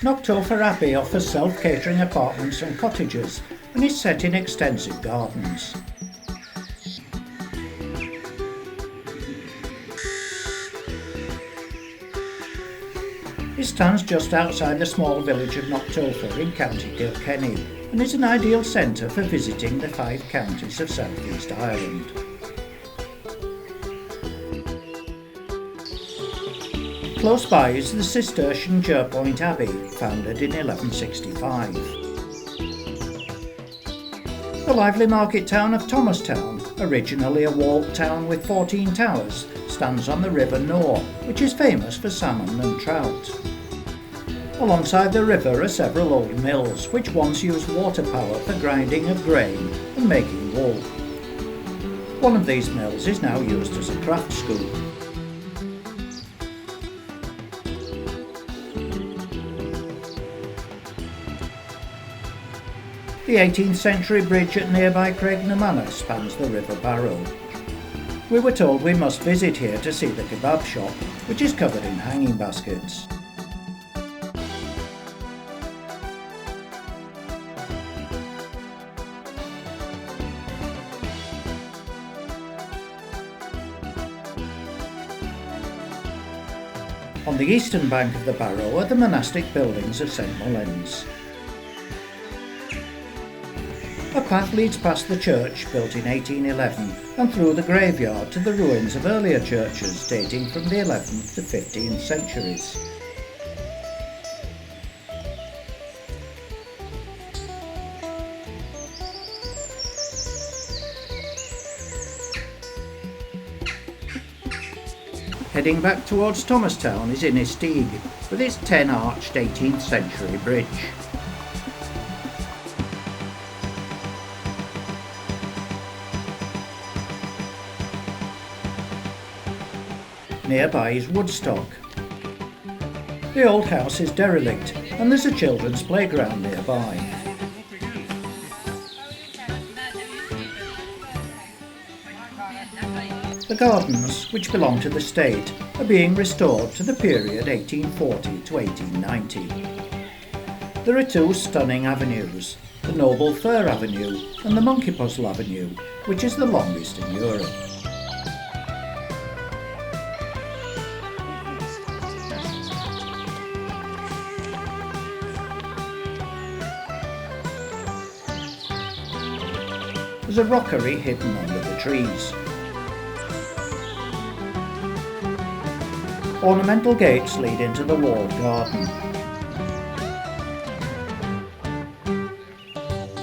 Knocktopher Abbey offers self-catering apartments and cottages and is set in extensive gardens. It stands just outside the small village of Knocktopher in County Kilkenny and is an ideal centre for visiting the 5 counties of South East Ireland. Close by is the Cistercian Jerpoint Abbey, founded in 1165. The lively market town of Thomastown, originally a walled town with 14 towers, stands on the River Nore, which is famous for salmon and trout. Alongside the river are several old mills, which once used water power for grinding of grain and making wool. One of these mills is now used as a craft school. The 18th century bridge at nearby Craignamanagh spans the River Barrow. We were told we must visit here to see the kebab shop, which is covered in hanging baskets. On the eastern bank of the Barrow are the monastic buildings of St Mullins. A path leads past the church, built in 1811, and through the graveyard to the ruins of earlier churches dating from the 11th to 15th centuries. Heading back towards Thomastown is Innisteig, with its 10-arched 18th century bridge. Nearby is Woodstock. The old house is derelict and there's a children's playground nearby. The gardens, which belong to the state, are being restored to the period 1840 to 1890. There are 2 stunning avenues, the Noble Fir Avenue and the Monkey Puzzle Avenue, which is the longest in Europe. There's a rockery hidden under the trees. Ornamental gates lead into the walled garden.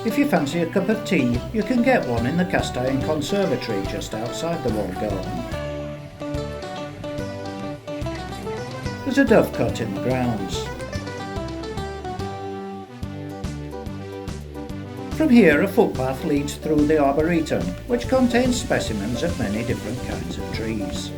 If you fancy a cup of tea, you can get one in the cast iron conservatory just outside the walled garden. There's a dovecot in the grounds. From here a footpath leads through the Arboretum, which contains specimens of many different kinds of trees.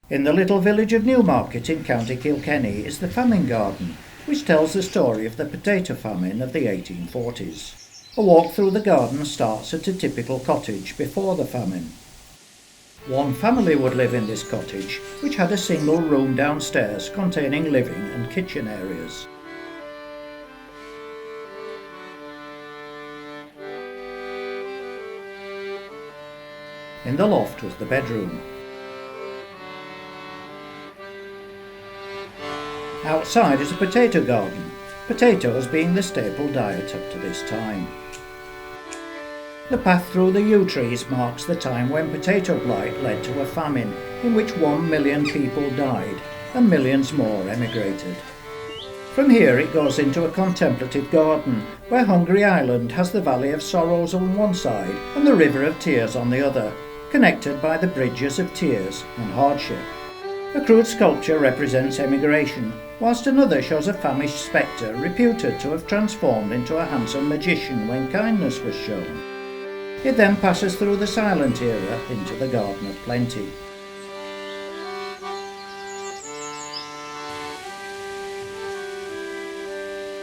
In the little village of Newmarket in County Kilkenny is the Famine Garden, which tells the story of the potato famine of the 1840s. A walk through the garden starts at a typical cottage before the famine. One family would live in this cottage, which had a single room downstairs containing living and kitchen areas. In the loft was the bedroom. Outside is a potato garden, potatoes being the staple diet up to this time. The path through the yew trees marks the time when potato blight led to a famine in which 1 million people died and millions more emigrated. From here it goes into a contemplative garden where Hungry Island has the Valley of Sorrows on one side and the River of Tears on the other, connected by the Bridges of Tears and Hardship. A crude sculpture represents emigration, whilst another shows a famished spectre reputed to have transformed into a handsome magician when kindness was shown. It then passes through the silent era into the Garden of Plenty.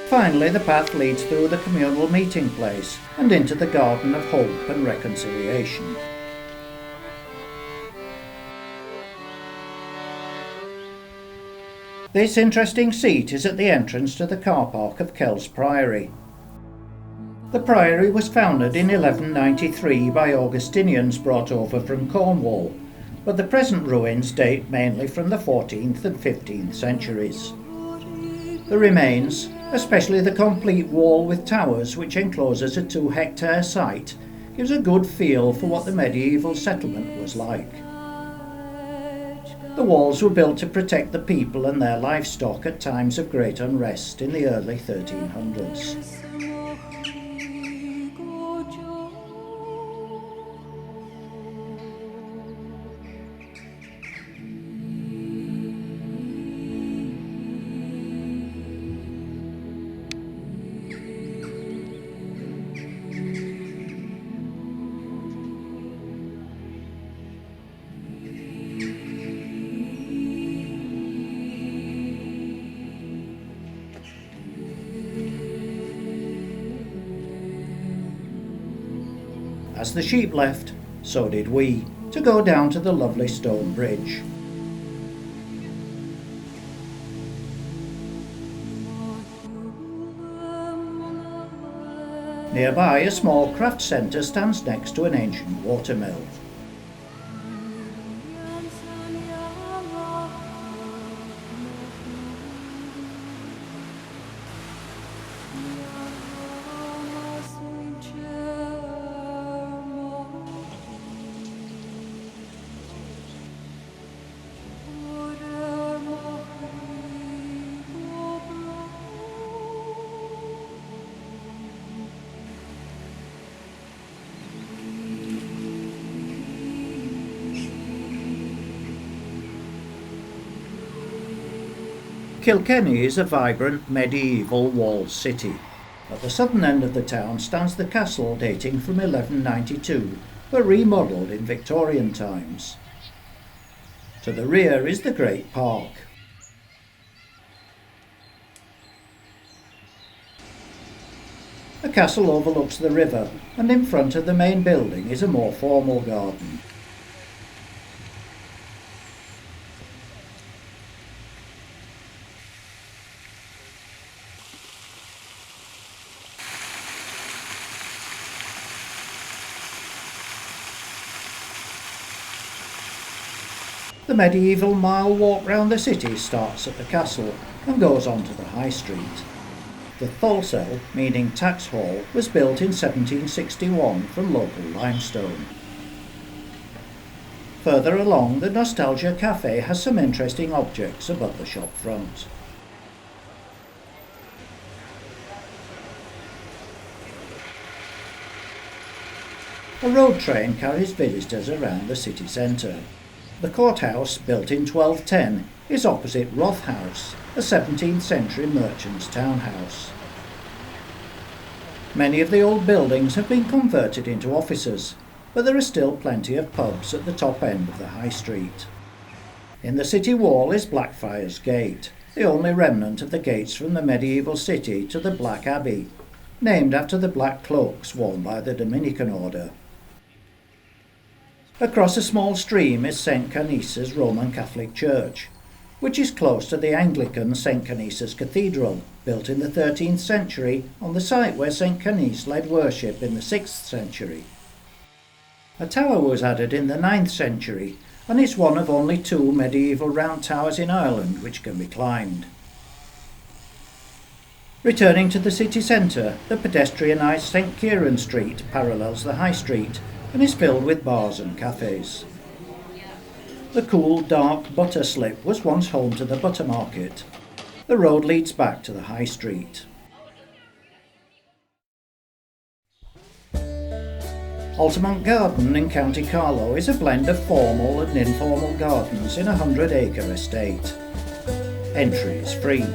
Finally, the path leads through the communal meeting place and into the Garden of Hope and Reconciliation. This interesting seat is at the entrance to the car park of Kells Priory. The priory was founded in 1193 by Augustinians brought over from Cornwall, but the present ruins date mainly from the 14th and 15th centuries. The remains, especially the complete wall with towers which encloses a 2-hectare site, gives a good feel for what the medieval settlement was like. The walls were built to protect the people and their livestock at times of great unrest in the early 1300s. As the sheep left, so did we, to go down to the lovely stone bridge. Nearby, a small craft centre stands next to an ancient watermill. Kilkenny is a vibrant medieval walled city. At the southern end of the town stands the castle dating from 1192, but remodelled in Victorian times. To the rear is the Great Park. The castle overlooks the river, and in front of the main building is a more formal garden. The medieval mile walk round the city starts at the castle and goes on to the High Street. The Tholsel, meaning tax hall, was built in 1761 from local limestone. Further along, the Nostalgia Cafe has some interesting objects above the shop front. A road train carries visitors around the city centre. The courthouse, built in 1210, is opposite Roth House, a 17th century merchant's townhouse. Many of the old buildings have been converted into offices, but there are still plenty of pubs at the top end of the High Street. In the city wall is Blackfriars Gate, the only remnant of the gates from the medieval city to the Black Abbey, named after the black cloaks worn by the Dominican order. Across a small stream is St. Canice's Roman Catholic Church, which is close to the Anglican St. Canice's Cathedral, built in the 13th century on the site where St. Canice led worship in the 6th century. A tower was added in the 9th century and is one of only 2 medieval round towers in Ireland which can be climbed. Returning to the city centre, the pedestrianised St. Kieran Street parallels the High Street and is filled with bars and cafes. The cool, dark Butter Slip was once home to the butter market. The road leads back to the High Street. Altamont Garden in County Carlow is a blend of formal and informal gardens in a 100-acre estate. Entry is free.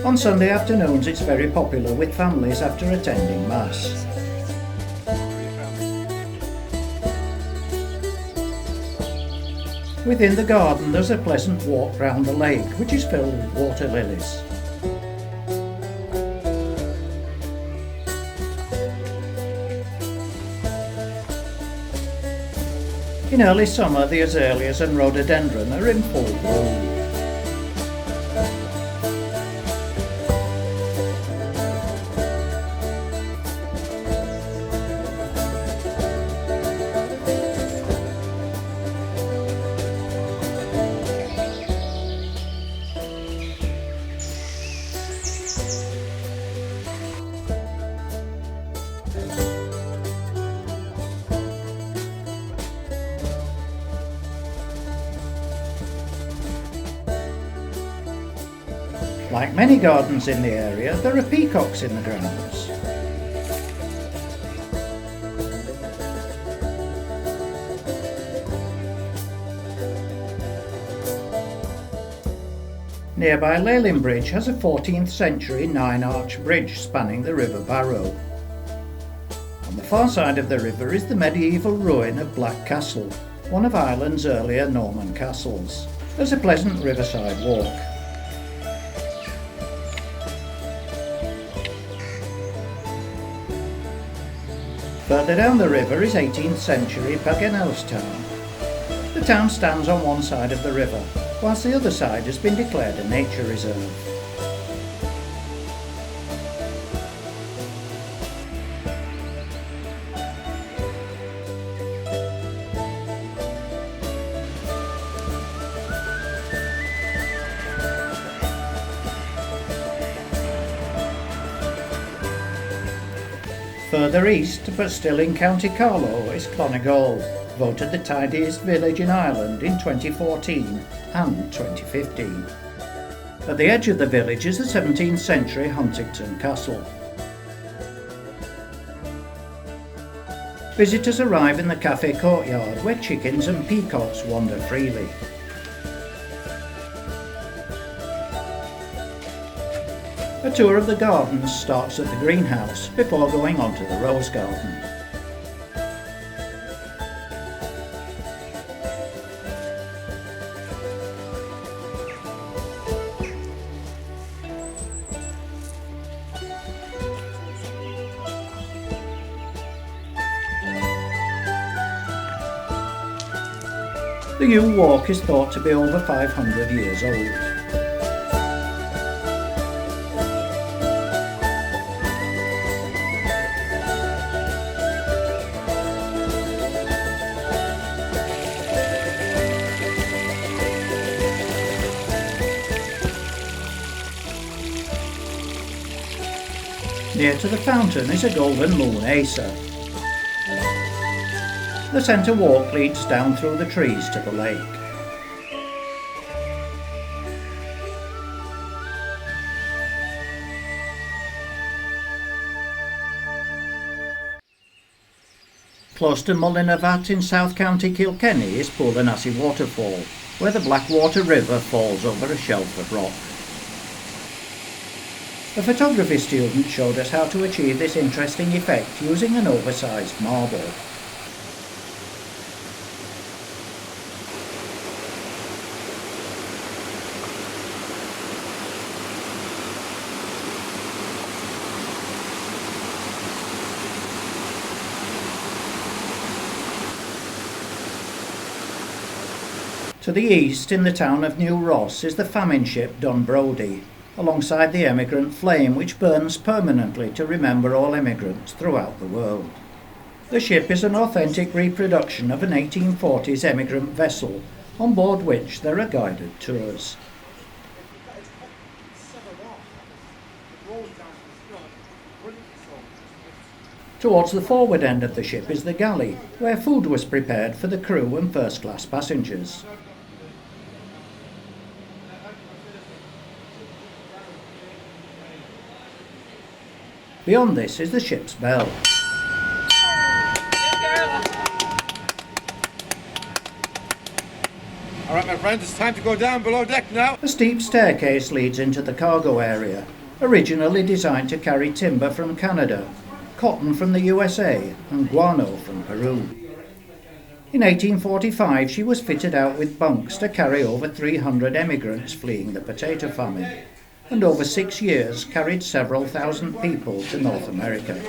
On Sunday afternoons it's very popular with families after attending Mass. Within the garden there's a pleasant walk round the lake, which is filled with water lilies. In early summer the azaleas and rhododendron are in full bloom. Like many gardens in the area, there are peacocks in the grounds. Nearby Leighlinbridge has a 14th century 9-arch bridge spanning the River Barrow. On the far side of the river is the medieval ruin of Black Castle, one of Ireland's earlier Norman castles. There's a pleasant riverside walk. Further down the river is 18th century Thomastown. The town stands on one side of the river, whilst the other side has been declared a nature reserve. Further east, but still in County Carlow, is Clonagall, voted the tidiest village in Ireland in 2014 and 2015. At the edge of the village is the 17th century Huntington Castle. Visitors arrive in the cafe courtyard where chickens and peacocks wander freely. A tour of the gardens starts at the greenhouse before going on to the rose garden. The yew walk is thought to be over 500 years old. Near to the fountain is a golden moon acer. The centre walk leads down through the trees to the lake. Close to Mullinavat in South County Kilkenny is Poolanassie Waterfall, where the Blackwater River falls over a shelf of rock. A photography student showed us how to achieve this interesting effect using an oversized marble. To the east, in the town of New Ross, is the famine ship Dunbrody, alongside the emigrant flame which burns permanently to remember all emigrants throughout the world. The ship is an authentic reproduction of an 1840s emigrant vessel, on board which there are guided tours. Towards the forward end of the ship is the galley, where food was prepared for the crew and first-class passengers. Beyond this is the ship's bell. All right, my friends, it's time to go down below deck now. A steep staircase leads into the cargo area, originally designed to carry timber from Canada, cotton from the USA and guano from Peru. In 1845 she was fitted out with bunks to carry over 300 emigrants fleeing the potato famine, and over 6 years carried several thousand people to North America.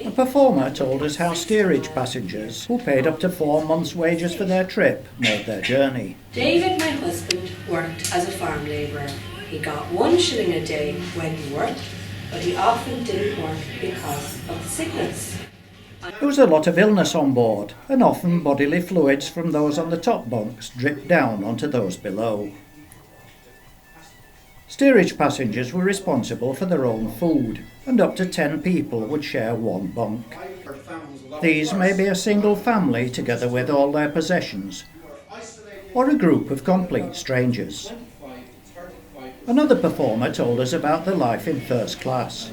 A performer told us how steerage passengers, who paid up to 4 months' wages for their trip, made their journey. David, my husband, worked as a farm labourer. He got 1 shilling a day when he worked, but he often didn't work because of the sickness. There was a lot of illness on board, and often bodily fluids from those on the top bunks dripped down onto those below. Steerage passengers were responsible for their own food, and up to 10 people would share 1 bunk. These may be a single family together with all their possessions, or a group of complete strangers. Another performer told us about the life in first class.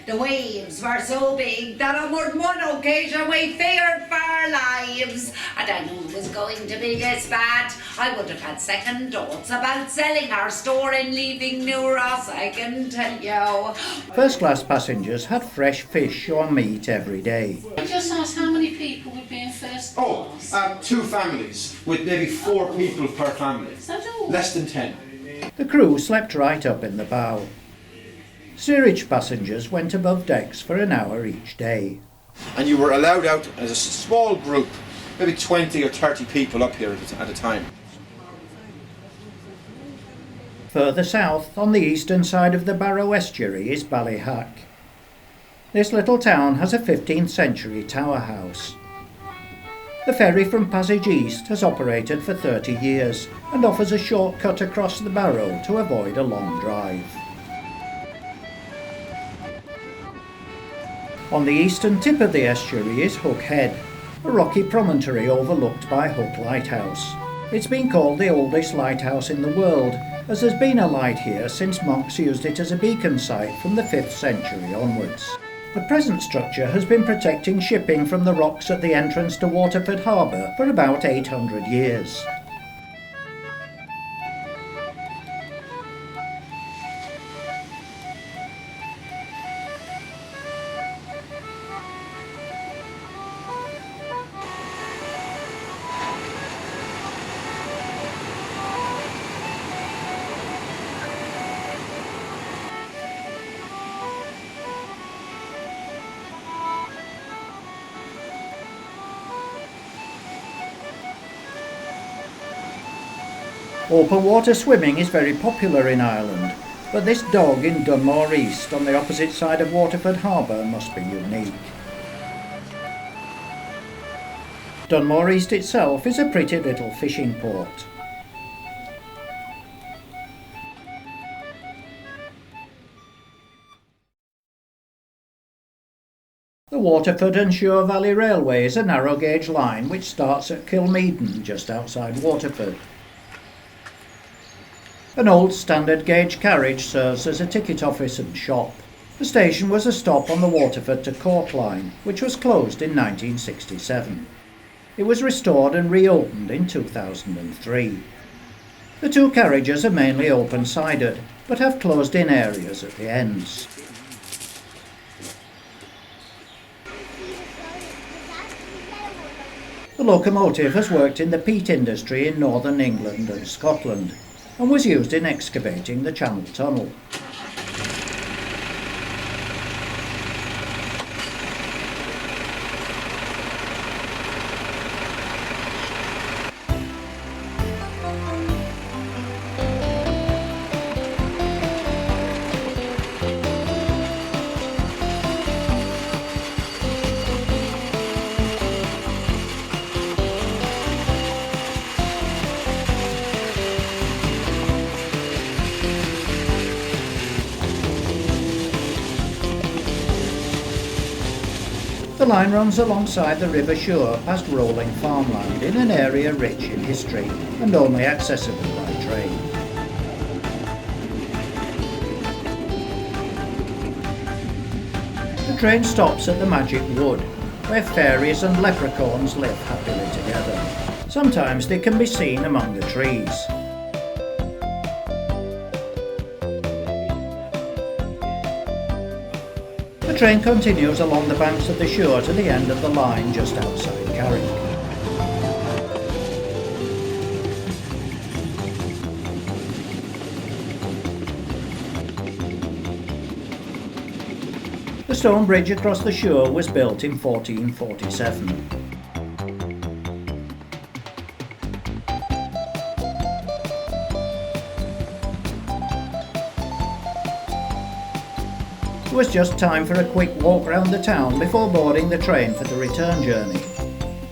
The waves were so big that on more than one occasion we feared for our lives. And I knew it was going to be this bad. I would have had second thoughts about selling our store and leaving New Ross, I can tell you. First class passengers had fresh fish or meat every day. I just asked how many people would be in first class? 2 families with maybe 4 people per family. Is that all? Less than 10. The crew slept right up in the bow. Steerage passengers went above decks for an hour each day. And you were allowed out as a small group, maybe 20 or 30 people up here at a time. Further south, on the eastern side of the Barrow estuary, is Ballyhack. This little town has a 15th century tower house. The ferry from Passage East has operated for 30 years and offers a short cut across the Barrow to avoid a long drive. On the eastern tip of the estuary is Hook Head, a rocky promontory overlooked by Hook Lighthouse. It's been called the oldest lighthouse in the world, as there's been a light here since monks used it as a beacon site from the 5th century onwards. The present structure has been protecting shipping from the rocks at the entrance to Waterford Harbour for about 800 years. Open water swimming is very popular in Ireland, but this dog in Dunmore East on the opposite side of Waterford Harbour must be unique. Dunmore East itself is a pretty little fishing port. The Waterford and Suir Valley Railway is a narrow gauge line which starts at Kilmeaden, just outside Waterford. An old standard gauge carriage serves as a ticket office and shop. The station was a stop on the Waterford to Cork line, which was closed in 1967. It was restored and reopened in 2003. The 2 carriages are mainly open-sided, but have closed-in areas at the ends. The locomotive has worked in the peat industry in northern England and Scotland, and was used in excavating the Channel Tunnel. The line runs alongside the River Suir past rolling farmland in an area rich in history and only accessible by train. The train stops at the Magic Wood, where fairies and leprechauns live happily together. Sometimes they can be seen among the trees. The train continues along the banks of the Suir to the end of the line just outside Carrick. The stone bridge across the Suir was built in 1447. It was just time for a quick walk round the town before boarding the train for the return journey,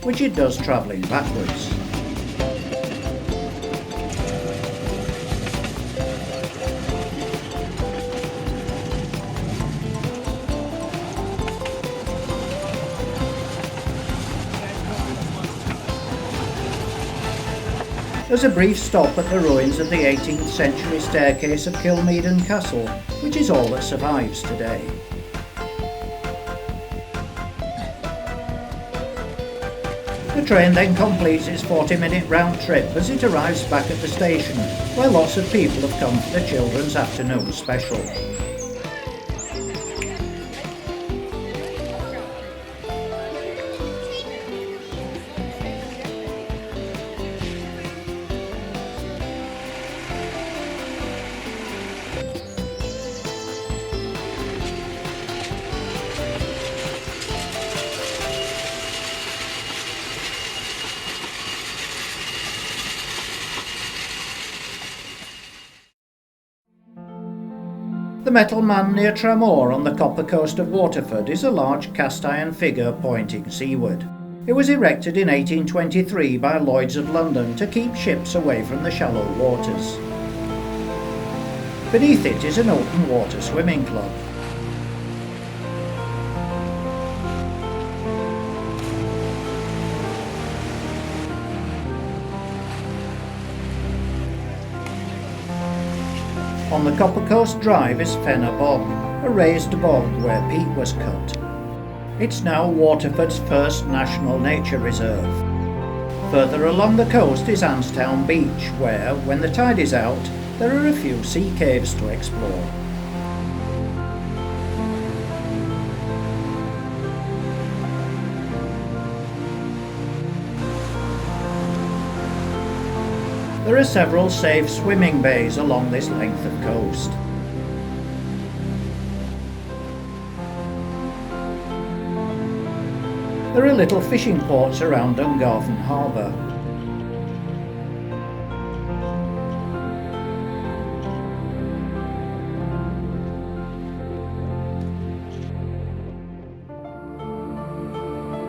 which it does travelling backwards. There's a brief stop at the ruins of the 18th century staircase of Kilmeaden Castle, which is all that survives today. The train then completes its 40-minute round trip as it arrives back at the station, where lots of people have come for the children's afternoon special. The Metal Man near Tramore on the copper coast of Waterford is a large cast-iron figure pointing seaward. It was erected in 1823 by Lloyd's of London to keep ships away from the shallow waters. Beneath it is an open water swimming club. On the Copper Coast Drive is Fenner Bog, a raised bog where peat was cut. It's now Waterford's first national nature reserve. Further along the coast is Anstown Beach, where, when the tide is out, there are a few sea caves to explore. There are several safe swimming bays along this length of coast. There are little fishing ports around Dungarven harbour.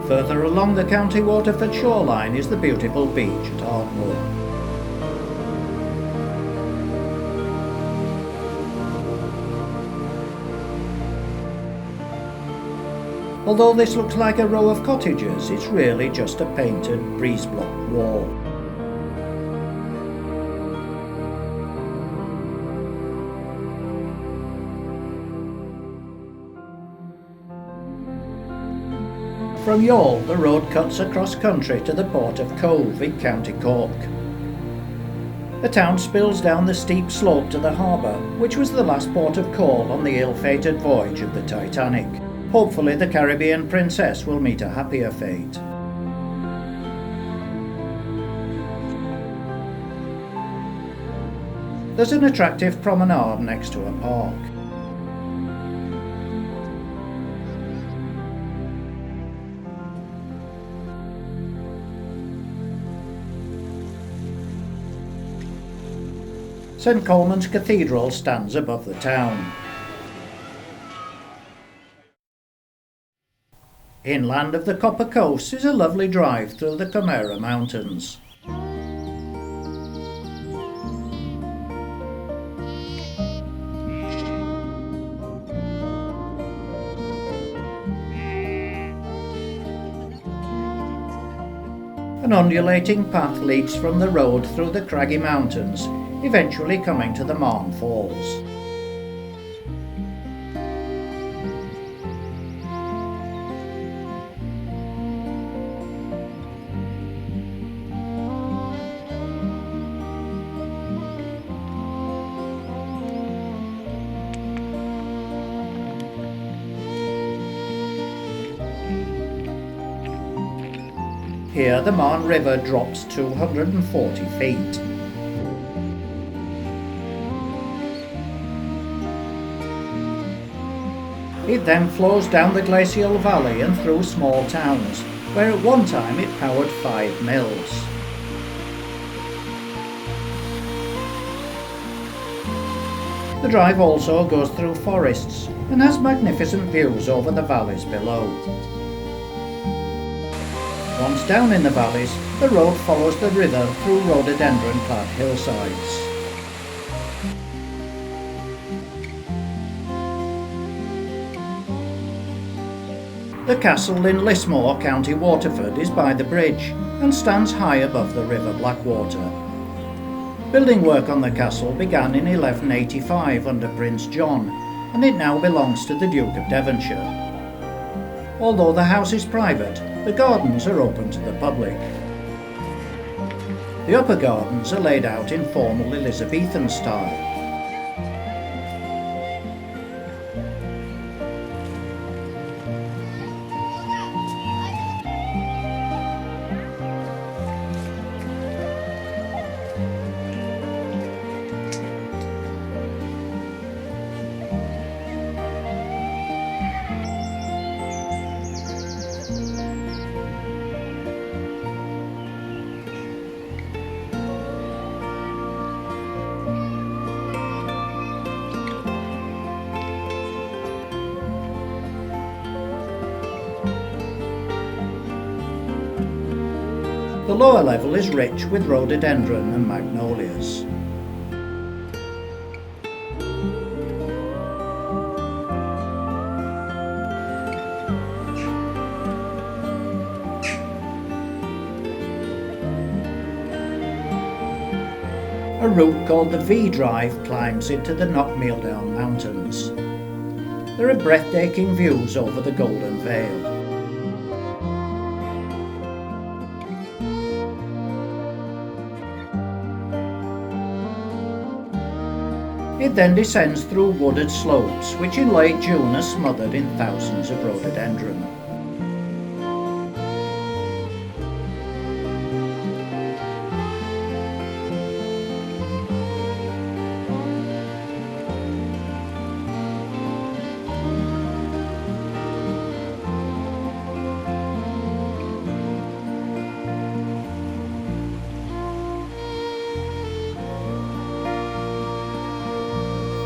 Further along the County Waterford shoreline is the beautiful beach at Ardmore. Although this looks like a row of cottages, it's really just a painted breeze-block wall. From Youghal, the road cuts across country to the port of Cove in County Cork. The town spills down the steep slope to the harbour, which was the last port of call on the ill-fated voyage of the Titanic. Hopefully the Caribbean princess will meet a happier fate. There's an attractive promenade next to a park. St Colman's Cathedral stands above the town. Inland of the Copper Coast is a lovely drive through the Comera Mountains. An undulating path leads from the road through the craggy mountains, eventually coming to the Marne Falls. Here the Marne River drops 240 feet. It then flows down the glacial valley and through small towns, where at one time it powered 5 mills. The drive also goes through forests and has magnificent views over the valleys below. Once down in the valleys, the road follows the river through rhododendron-clad hillsides. The castle in Lismore, County Waterford, is by the bridge and stands high above the River Blackwater. Building work on the castle began in 1185 under Prince John, and it now belongs to the Duke of Devonshire. Although the house is private, the gardens are open to the public. The upper gardens are laid out in formal Elizabethan style. The lower level is rich with rhododendron and magnolias. A route called the V Drive climbs into the Knockmealdown Mountains. There are breathtaking views over the Golden Vale. It then descends through wooded slopes, which in late June are smothered in thousands of rhododendron.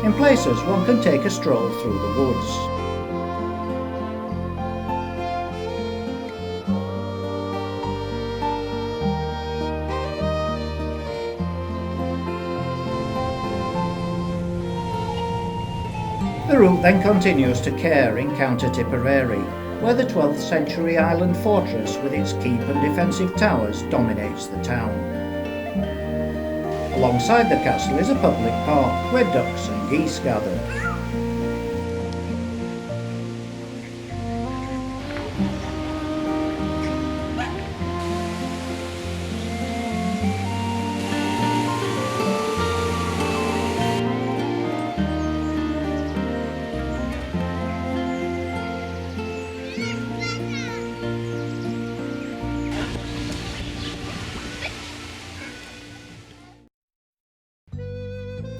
In places, one can take a stroll through the woods. The route then continues to Carrick in County Tipperary, where the 12th century island fortress with its keep and defensive towers dominates the town. Alongside the castle is a public park where ducks and geese gather.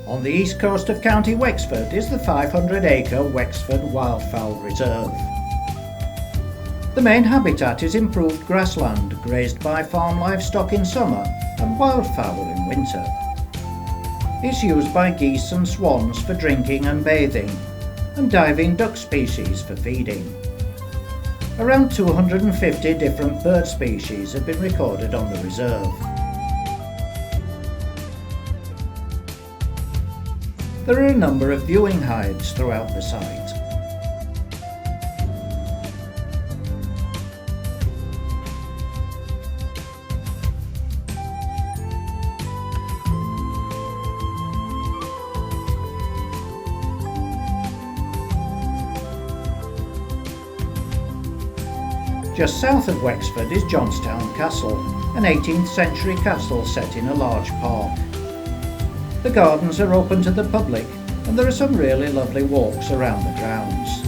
On the east coast of County Wexford is the 500-acre Wexford Wildfowl Reserve. The main habitat is improved grassland grazed by farm livestock in summer and wildfowl in winter. It's used by geese and swans for drinking and bathing, and diving duck species for feeding. Around 250 different bird species have been recorded on the reserve. There are a number of viewing hides throughout the site. Just south of Wexford is Johnstown Castle, an 18th century castle set in a large park. The gardens are open to the public and there are some really lovely walks around the grounds.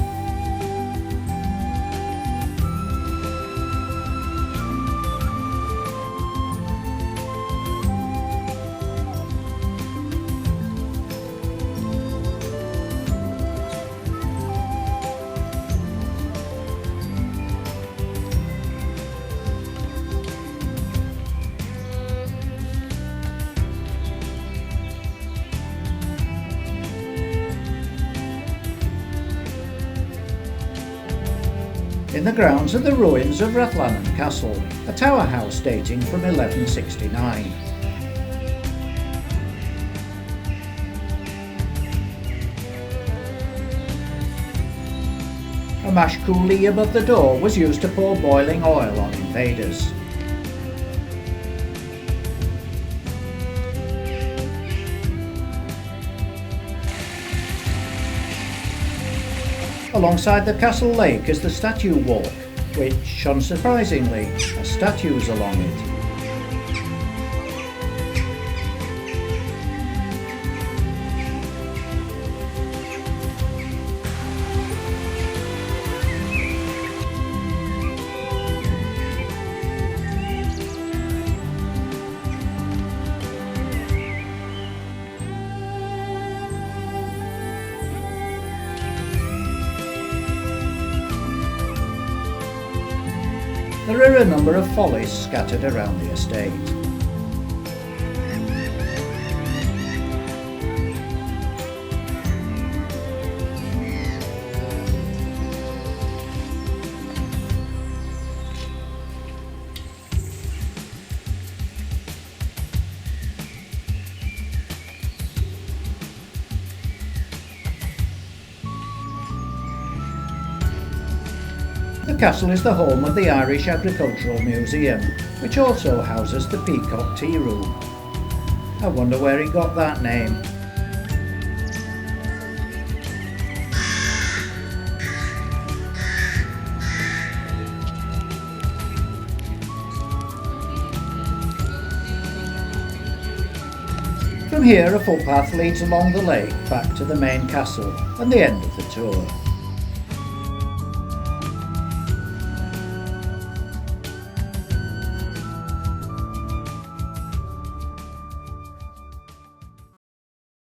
In the grounds are the ruins of Altamont Castle, a tower house dating from 1169. A mash coulee above the door was used to pour boiling oil on invaders. Alongside the castle lake is the statue walk, which, unsurprisingly, has statues along it. There are a number of follies scattered around the estate. The castle is the home of the Irish Agricultural Museum, which also houses the Peacock Tea Room. I wonder where he got that name. From here a footpath leads along the lake back to the main castle and the end of the tour.